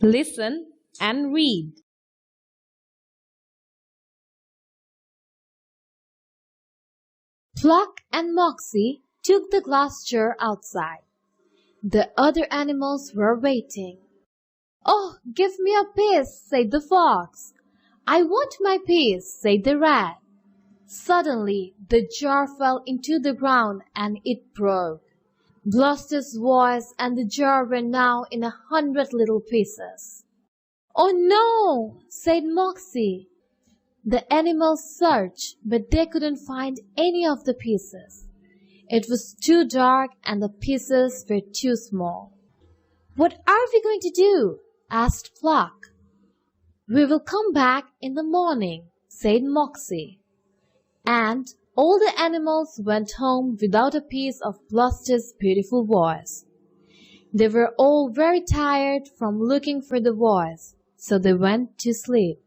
Listen and read. Pluck and Moxie took the glass jar outside. The other animals were waiting. "Oh, give me a piece," said the fox. "I want my piece," said the rat. Suddenly the jar fell into the ground and it broke. Bluster's voice and the jar were now in 100 little pieces. "Oh no," said Moxie. The animals searched, but they couldn't find any of the pieces. It was too dark and the pieces were too small. "What are we going to do?" asked Pluck. "We will come back in the morning," said Moxie. And all the animals went home without a piece of Bluster's beautiful voice. They were all very tired from looking for the voice, so they went to sleep.